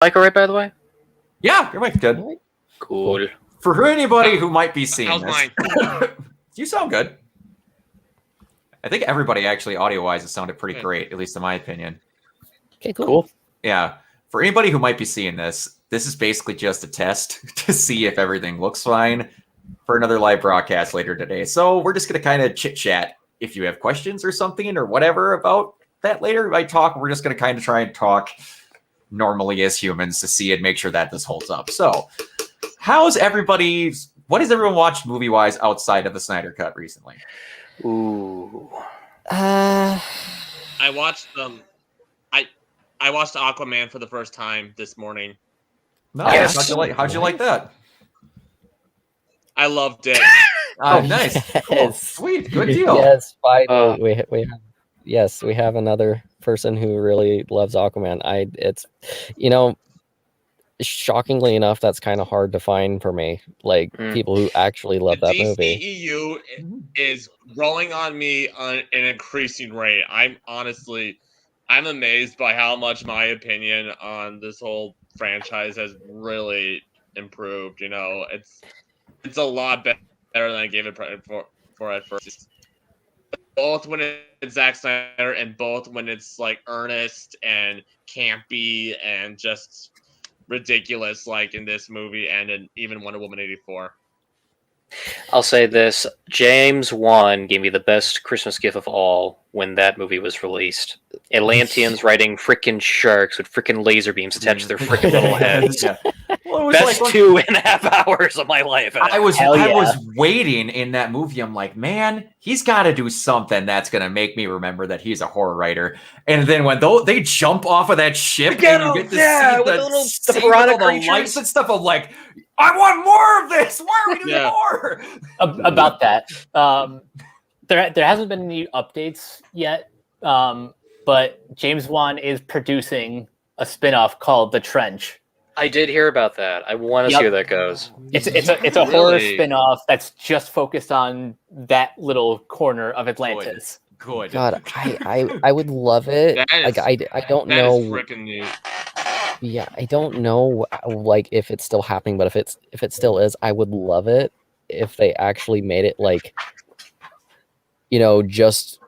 Mic all right, by the way? Yeah, your mic's good. Cool. For anybody who might be seeing How's this, mine? you sound good. I think everybody actually audio-wise has sounded pretty Good. great, at least in my opinion. Okay, cool. Yeah. For anybody who might be seeing this is basically just a test to see if everything looks fine for another live broadcast later today. So we're just going to kind of chit-chat. If you have questions or something or whatever about that later, I talk. We're just going to kind of try and talk normally as humans to see and make sure that this holds up. So what has everyone watched movie-wise outside of the Snyder Cut recently? Ooh. I watched I watched Aquaman for the first time this morning. Nice. Yes. How'd you like that? I loved it. Oh, nice. Cool. Yes. Sweet. Good deal. Yes, finally, we have another person who really loves Aquaman. It's shockingly enough, that's kind of hard to find for me. Like people who actually love that movie. DCEU is growing on me on an increasing rate. I'm amazed by how much my opinion on this whole franchise has really improved. You know, it's a lot better than I gave it credit for at first. Both when it's Zack Snyder and both when it's like earnest and campy and just ridiculous, like in this movie and in even Wonder Woman 84. I'll say this. James Wan gave me the best Christmas gift of all when that movie was released. Atlanteans riding frickin' sharks with frickin' laser beams attached to their frickin' little heads. Yeah. Well, it was Best like 2.5 hours of my life. I was waiting in that movie. I'm like, man, he's got to do something that's going to make me remember that he's a horror writer. And then when they jump off of that ship and you get to see the piranha creatures, lights and stuff, I'm like, I want more of this. Why are we doing more? About that, there hasn't been any updates yet, but James Wan is producing a spin-off called The Trench. I did hear about that. I want to see where that goes. It's a horror spin-off that's just focused on that little corner of Atlantis. Good. God, I would love it. I don't know. That is freaking neat. Yeah, I don't know like if it's still happening, but if it still is, I would love it if they actually made it like, just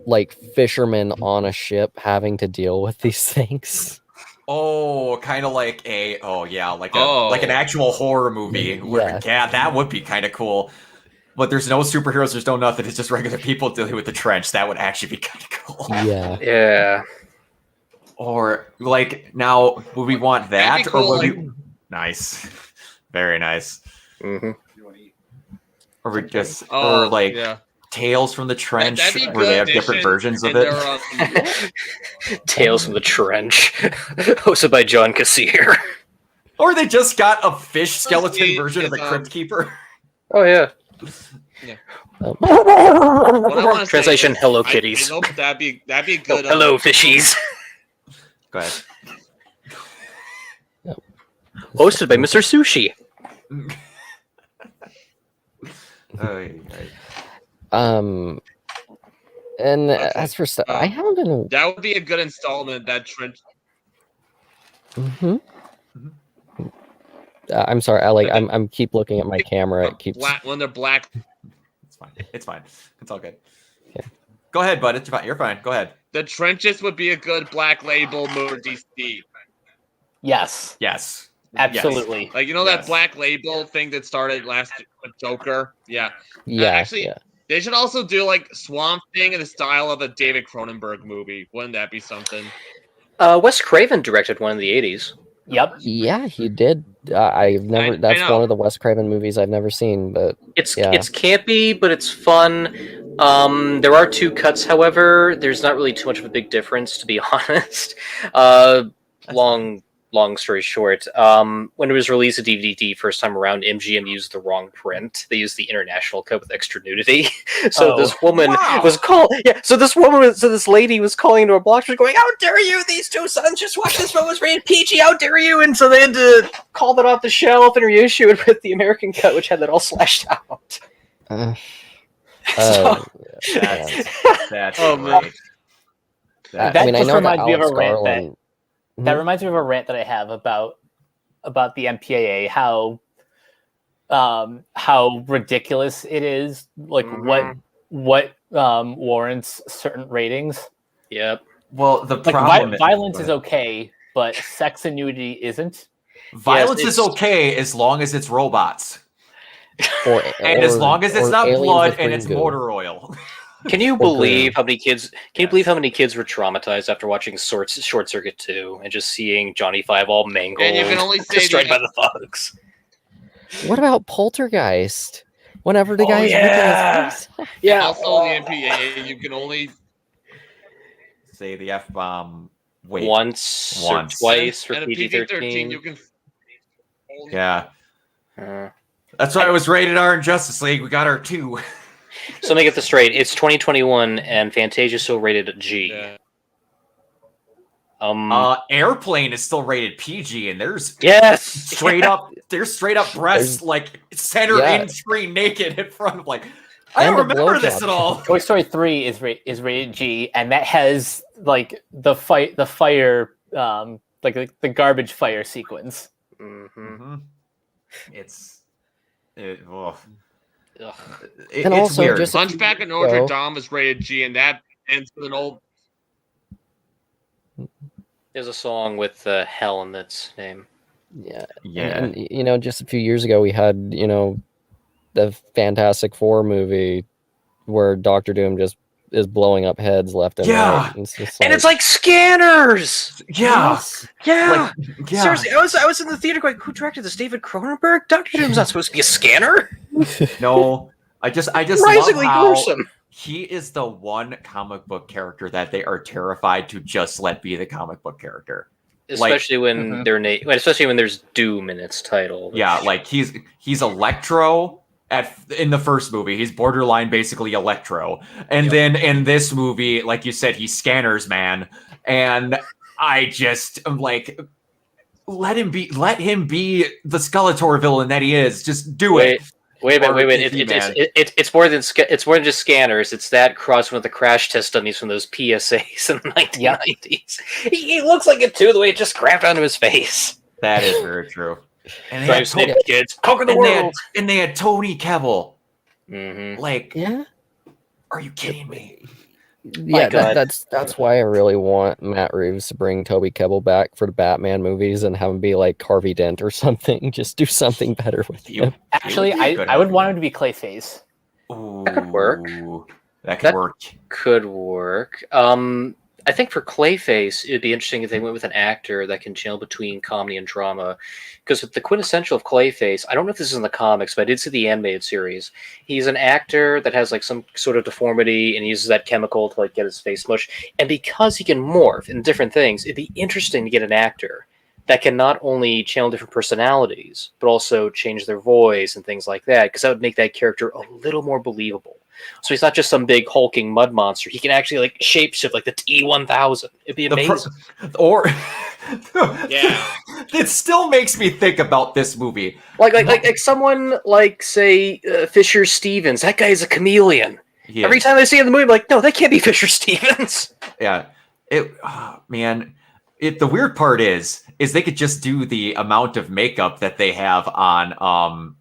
like fishermen on a ship having to deal with these things. Oh, kind of like like an actual horror movie. Yeah, that would be kind of cool. But there's no superheroes, there's no nothing. It's just regular people dealing with the trench. That would actually be kind of cool. Yeah. Yeah. Or like now, would we want that? Cool, or would we? Nice, very nice. Mm-hmm. Or we just yeah. Tales from the Trench, That'd be where they have good different versions of it. Tales from the Trench, hosted by John Kassir. Or they just got a fish skeleton version of the Crypt Keeper. Oh yeah. Translation: Hello Kitties. That'd be good. Hello fishies. Go ahead. Hosted by Mr. Sushi. And as for stuff, I haven't been. That would be a good installment. That Trench. I'm sorry. I'm keep looking at my camera. It keeps when they're black. It's fine. It's all good. Okay. Go ahead, bud. It's fine. You're fine. Go ahead. The Trenches would be a good Black Label movie DC. Yes. Yes. Absolutely. Yes. Like that Black Label thing that started last with Joker. Yeah. Yeah. They should also do like Swamp Thing in the style of a David Cronenberg movie. Wouldn't that be something? Wes Craven directed one in the 80s. Yep. Yeah, he did. I've never. That's one of the Wes Craven movies I've never seen, but it's campy, but it's fun. There are 2 cuts, however. There's not really too much of a big difference, to be honest. Long story short, when it was released a DVD first time around, MGM used the wrong print. They used the international cut with extra nudity. So this woman was called. Yeah. So this lady was calling into a block. She was going, "How dare you? These 2 sons just watched this film was rated PG. How dare you?" And so they had to call that off the shelf and reissue it with the American cut, which had that all slashed out. That's great. That just reminds me of a rant that that reminds me of a rant that I have about the MPAA, how ridiculous it is, like what warrants certain ratings. Yep. Well, the Like problem violence is okay, but sex and nudity isn't. Violence Yes, is it's- okay as long as it's robots. And or, as long as it's or not aliens blood with and green it's goo. motor oil. Can you Or believe goo. how many kids? Can you believe how many kids were traumatized after watching Short Circuit 2 and just seeing Johnny Five all mangled, And you can only say destroyed the by the thugs? What about Poltergeist? Whenever the Oh, guy's yeah. ripping his face off. Yeah. also the MPAA, you can only Say the F bomb. Wait. Once or Once. twice for and a PG-13. PG-13 you can only Yeah. Uh, That's why it was rated R in Justice League. We got our 2. so let me get this straight. It's 2021 and Fantasia still rated G. yeah. Airplane is still rated PG, and there's Yes. straight up breasts like center Yeah. in screen naked in front of like I And don't the remember this blowjob. at all. Toy Story 3 is rated G, and that has like the fire like the garbage fire sequence. Mm-hmm. It's it, oh. Ugh. And it's also weird. just- Hunchback of Notre So- Dame is rated G, and that ends with an old. There's a song with Hell in its name. Yeah. Yeah. And, just a few years ago, we had, the Fantastic Four movie where Doctor Doom just is blowing up heads left and Yeah. right. It's just And it's like scanners. Yeah. Yeah. Like, yeah. Seriously, I was in the theater going, who directed this? David Cronenberg? Doctor Doom's not supposed to be a scanner. No. I just love Surprisingly how gruesome. he is the one comic book character that they are terrified to just let be the comic book character. Especially when Mhm. they're especially when there's Doom in its title. Yeah, like he's Electro in the first movie. He's borderline basically Electro. And Yep. then in this movie, like you said, he's Scanners Man. And I just am like, let him be the Skeletor villain that he is. Just do it. Wait a Or minute. TV Man. It's more than it's more than just scanners. It's that crossed with the crash test dummies from those PSAs in the 1990s. He looks like it too, the way it just grabbed onto his face. That is very true. And they Drive had, Snake, kids. Conquer the and they had, world. and they had Tony Kebbell. Mm-hmm. Like, Yeah. are you kidding me? Yeah, God. that's why I really want Matt Reeves to bring Toby Kebbell back for the Batman movies and have him be like Harvey Dent or something. Just do something better with him. Actually, would be a good I would idea. want him to be Clayface. Ooh, That could work. That could That- work. Could work. I think for Clayface, it'd be interesting if they went with an actor that can channel between comedy and drama. Because the quintessential of Clayface, I don't know if this is in the comics, but I did see the animated series. He's an actor that has like some sort of deformity and he uses that chemical to like get his face smushed. And because he can morph in different things, it'd be interesting to get an actor that can not only channel different personalities, but also change their voice and things like that. Because that would make that character a little more believable. So he's not just some big hulking mud monster. He can actually like shapeshift like the T-1000. It'd be amazing. Or Yeah. It still makes me think about this movie. Like someone like say Fisher Stevens. That guy is a chameleon. He Every is. time I see him in the movie, I'm like, no, that can't be Fisher Stevens. Yeah. Man. The weird part is they could just do the amount of makeup that they have on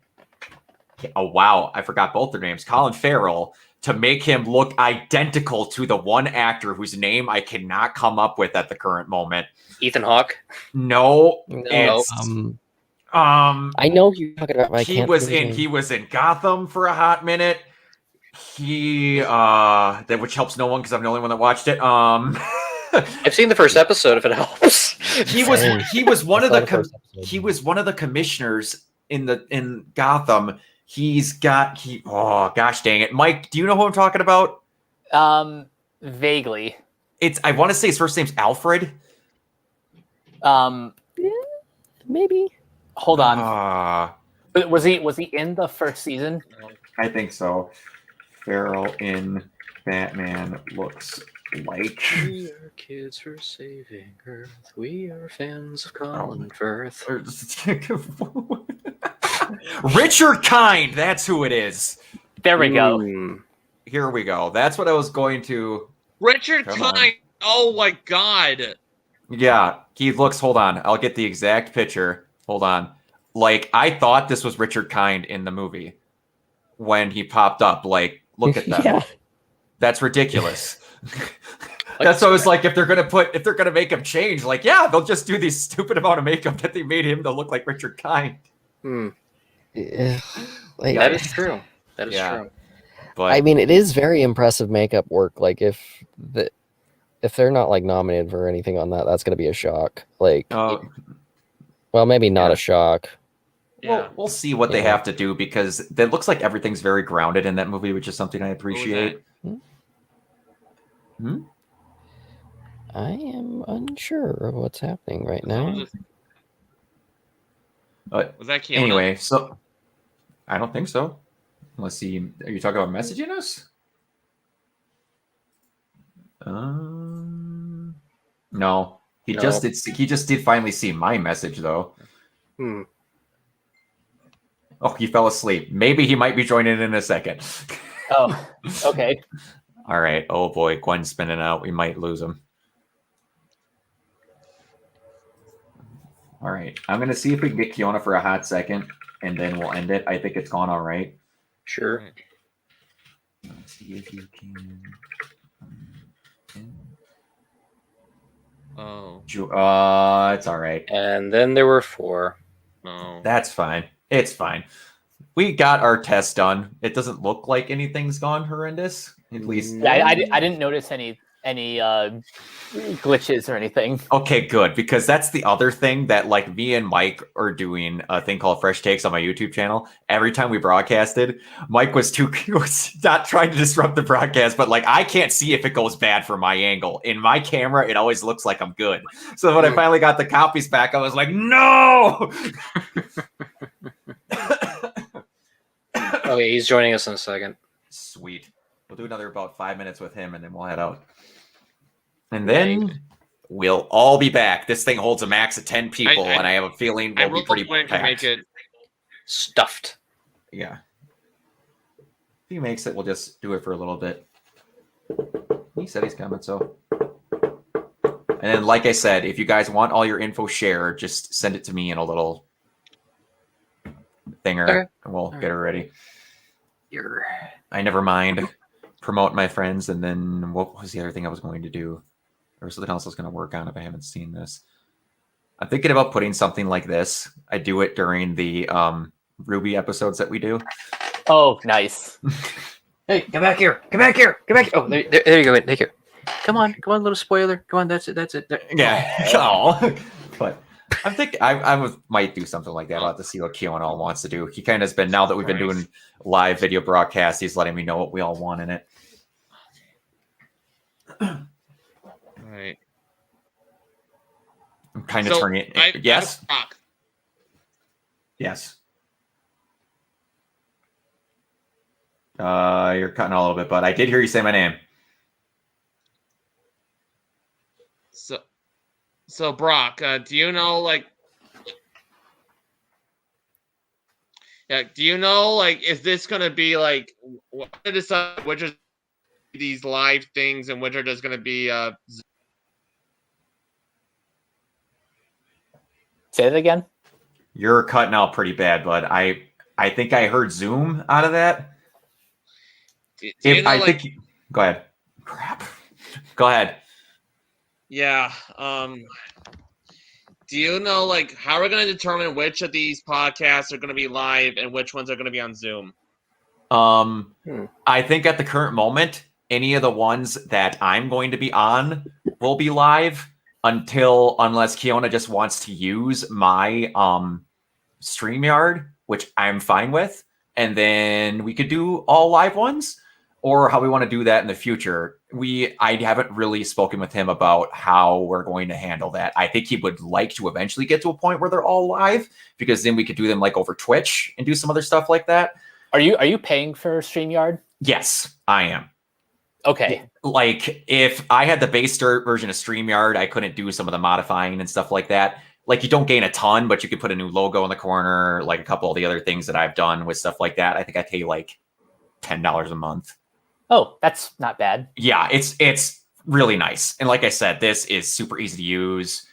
oh wow, I forgot both their names. Colin Farrell, to make him look identical to the one actor whose name I cannot come up with at the current moment. Ethan Hawke. No, No, it's I know who you're talking about. But I he can't was think of in his he name. was in Gotham for a hot minute. He that which helps no one because I'm the only one that watched it. I've seen the first episode. If it helps. he was one of I saw the first episode. he was one of the commissioners in Gotham. Oh gosh dang it. Mike, do you know who I'm talking about? Vaguely. I want to say his first name's Alfred. Maybe. Hold on. But was he in the first season? I think so. Farrell in Batman looks like We are kids for saving Earth. We are fans of Colin Firth. Richard Kind, that's who it is. There we go. Mm. Here we go. That's what I was going to. Richard Come on. Kind. Oh my god. Yeah, he looks. Hold on, I'll get the exact picture. Hold on. Like I thought this was Richard Kind in the movie when he popped up. Like, look at that. Yeah. That's ridiculous. That's what I was like. If they're gonna make him change, like, yeah, they'll just do this stupid amount of makeup that they made him to look like Richard Kind. Hmm. Yeah, like, That is true. That is Yeah. true. But I mean, it is very impressive makeup work. Like if they're not like nominated for anything on that, that's gonna be a shock. Like, well, maybe not Yeah. a shock. Yeah. we'll see what they Yeah. have to do because it looks like everything's very grounded in that movie, which is something I appreciate. I am unsure of what's happening right now. But Was that Keanu? anyway, so I don't think so. Let's see. Are you talking about messaging us? No. He No. just did. He just did finally see my message though. Hmm. Oh, he fell asleep. Maybe he might be joining in a second. Oh, okay. All right. Oh boy, Gwen's spinning out. We might lose him. All right. I'm gonna see if we can get Kiona for a hot second, and then we'll end it. I think it's gone all right. Sure. Let's see if you can. Oh It's all right. And then there were 4. no. That's fine. It's fine. We got our test done. It doesn't look like anything's gone horrendous. At least. Yeah, I didn't notice any glitches or anything. Okay, good. Because that's the other thing that like me and Mike are doing a thing called Fresh Takes on my YouTube channel. Every time we broadcasted, Mike was not trying to disrupt the broadcast, but like I can't see if it goes bad for my angle. In my camera, it always looks like I'm good. So when I finally got the copies back, I was like, no. Okay, he's joining us in a second. Sweet. We'll do another about 5 minutes with him and then we'll head out. And then we'll all be back. This thing holds a max of 10 people, and I have a feeling I we'll be really pretty want to packed. make it. Stuffed. Yeah. If he makes it, we'll just do it for a little bit. He said he's coming, so. And then, like I said, if you guys want all your info shared, just send it to me in a little thinger, Okay. and we'll get it ready. You're... I never mind promote my friends, and then what was the other thing I was going to do? Or something else I was going to work on if I haven't seen this. I'm thinking about putting something like this. I do it during the Ruby episodes that we do. Oh, nice. Hey, come back here! Come back here! Come back! Oh, there you go. Thank you. Come on, little spoiler. Come on, that's it. That's it. There. Yeah. Oh. But I'm thinking might do something like that. I'll have to see what Keon wants to do. He kind of has been, now that we've been doing live video broadcasts, he's letting me know what we all want in it. Right. I'm kind of turning it. Yes. Yes. You're cutting a little bit, but I did hear you say my name. So Brock, do you know like? Yeah, do you know like is this gonna be like what to decide which are these live things and which are just gonna be Say it again. You're cutting out pretty bad, but I think I heard Zoom out of that. do you know, Go ahead. Crap. Go ahead. Yeah. Do you know like how we're gonna determine which of these podcasts are gonna be live and which ones are gonna be on Zoom? I think at the current moment, any of the ones that I'm going to be on will be live unless Keona just wants to use my StreamYard, which I'm fine with, and then we could do all live ones, or how we want to do that in the future. I haven't really spoken with him about how we're going to handle that. I think he would like to eventually get to a point where they're all live, because then we could do them like over Twitch and do some other stuff like that. Are you paying for StreamYard? Yes, I am. Okay. Like, if I had the base version of StreamYard, I couldn't do some of the modifying and stuff like that. Like, you don't gain a ton, but you could put a new logo in the corner, like a couple of the other things that I've done with stuff like that. I think I pay like $10 a month. Oh, that's not bad. Yeah, it's really nice. And like I said, this is super easy to use.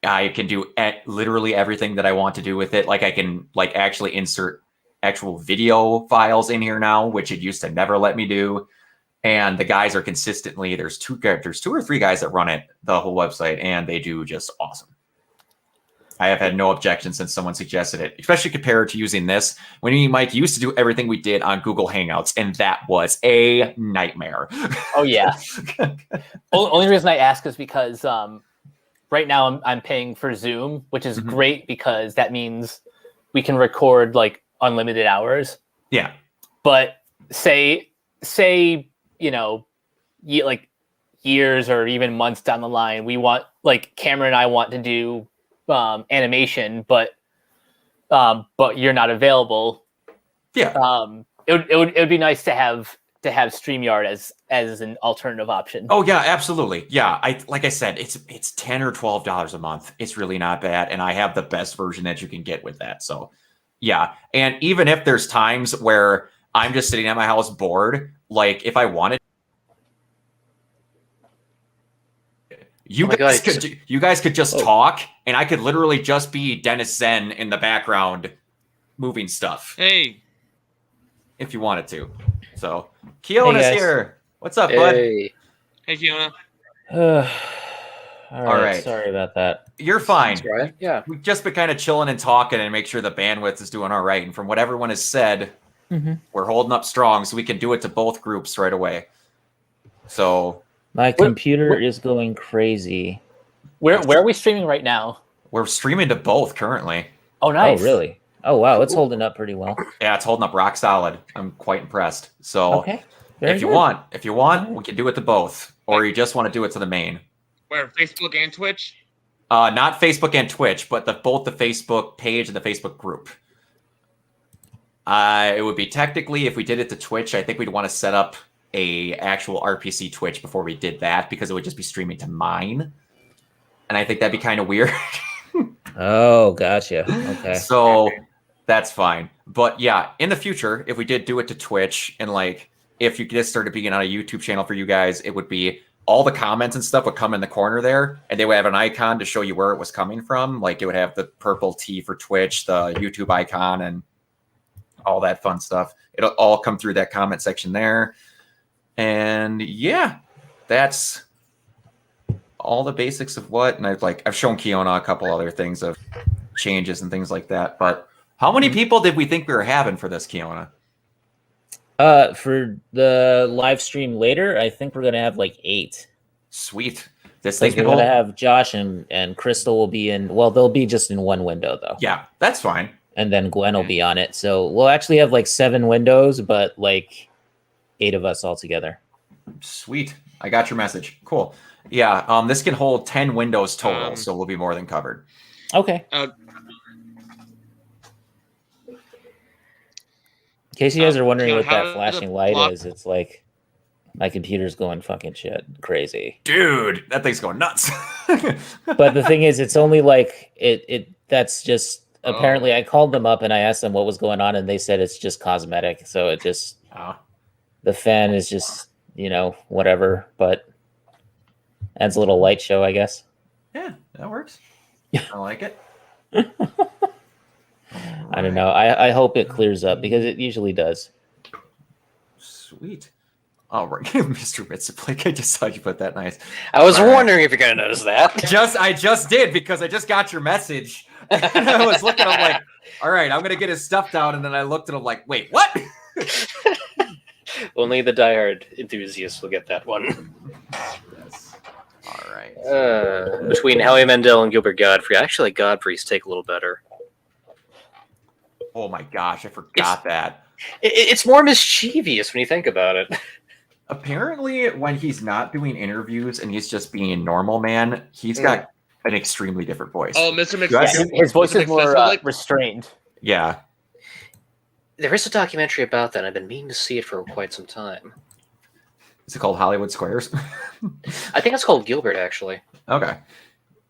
I can do literally everything that I want to do with it. Like I can like actually insert actual video files in here now, which it used to never let me do. And the guys are consistently, there's two or three guys that run it, the whole website, and they do just awesome. I have had no objection since someone suggested it, especially compared to using this when me and Mike used to do everything we did on Google Hangouts, and that was a nightmare. Oh yeah. Only reason I ask is because right now I'm paying for Zoom, which is great because that means we can record like unlimited hours. Yeah. But say like years or even months down the line, we want like Cameron and I want to do animation, but you're not available. Yeah. It would be nice to have StreamYard as an alternative option. Oh yeah, absolutely. Yeah, like I said, it's $10 or $12 a month. It's really not bad, and I have the best version that you can get with that. So, yeah, and even if there's times where I'm just sitting at my house bored, like if I wanted, you guys could just talk, and I could literally just be Dennis Zen in the background, moving stuff. Hey, if you wanted to. So, Keona's here. What's up, bud? Hey, Keona. All right. Sorry about that. You're fine. That's right. Yeah. We've just been kind of chilling and talking and make sure the bandwidth is doing all right. And from what everyone has said, we're holding up strong, so we can do it to both groups right away. So my computer is going crazy. Where are we streaming right now? We're streaming to both currently. Oh, nice. Oh, really? Oh, wow. It's holding up pretty well. Yeah, it's holding up rock solid. I'm quite impressed. So okay. If you want, we can do it to both. Or you just want to do it to the main. Where, Facebook and Twitch? Not Facebook and Twitch, but both the Facebook page and the Facebook group. It would be technically, if we did it to Twitch, I think we'd want to set up a actual RPC Twitch before we did that, because it would just be streaming to mine. And I think that'd be kind of weird. Oh, gotcha. Okay. So that's fine. But yeah, in the future, if we did do it to Twitch, and like if you just started being on a YouTube channel for you guys, it would be all the comments and stuff would come in the corner there, and they would have an icon to show you where it was coming from. Like it would have the purple T for Twitch, the YouTube icon, and all that fun stuff. It'll all come through that comment section there. And yeah, that's all the basics of what. And I've shown Keona a couple other things of changes and things like that. But how many people did we think we were having for this, Keona? For the live stream later, I think we're gonna have like 8. Sweet. This thing we're gonna have Josh and Crystal will be in. Well, they'll be just in one window though. Yeah, that's fine. And then Gwen will be on it. So we'll actually have like 7 windows, but like 8 of us all together. Sweet. I got your message. Cool. Yeah. This can hold 10 windows total, so we'll be more than covered. Okay. In case you guys are wondering what that flashing light is, it's like my computer's going fucking shit crazy. Dude, that thing's going nuts. But the thing is, it's only like that's just apparently I called them up and I asked them what was going on, and they said it's just cosmetic. So it just the fan is just, whatever, but adds a little light show, I guess. Yeah, that works. I like it. I don't know. I hope it clears up because it usually does. Sweet. All right, Mr. Mitsuplake, I just saw you put that nice. I was wondering if you're going to notice that. I just did, because I just got your message. And I was looking, I'm like, all right, I'm going to get his stuff down. And then I looked and I'm like, wait, what? Only the diehard enthusiasts will get that one. Yes. All right. Between Howie Mandel and Gilbert Godfrey, actually Godfrey's take a little better. Oh my gosh, I forgot that. It's more mischievous when you think about it. Apparently, when he's not doing interviews and he's just being normal man, he's got an extremely different voice. Oh, Mr. McFly. His voice is more restrained. Yeah. There is a documentary about that. I've been meaning to see it for quite some time. Is it called Hollywood Squares? I think it's called Gilbert, actually. Okay.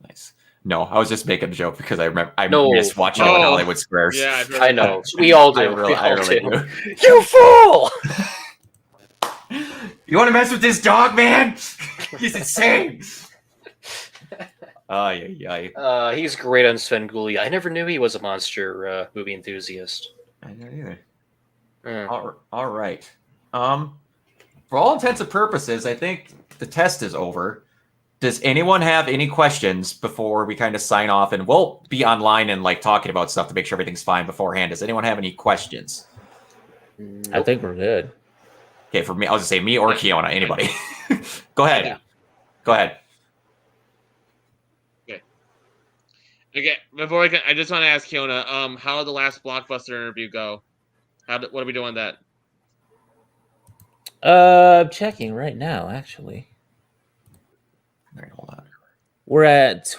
Nice. No, I was just making a joke because I missed watching it on Hollywood Squares. Yeah, I know. We all do. I really do. You fool! You want to mess with this dog, man? He's insane. Ay. He's great on Svengoolie. I never knew he was a monster movie enthusiast. I don't either. All right. For all intents and purposes, I think the test is over. Does anyone have any questions before we kind of sign off? And we'll be online and like talking about stuff to make sure everything's fine beforehand. Does anyone have any questions? I think we're good. Okay, for me, I was gonna say me or Kiona. Anybody? Go ahead. Yeah. Go ahead. Okay, before I just want to ask Kiona, how did the last Blockbuster interview go? What are we doing that? I'm checking right now, actually. All right, hold on. We're at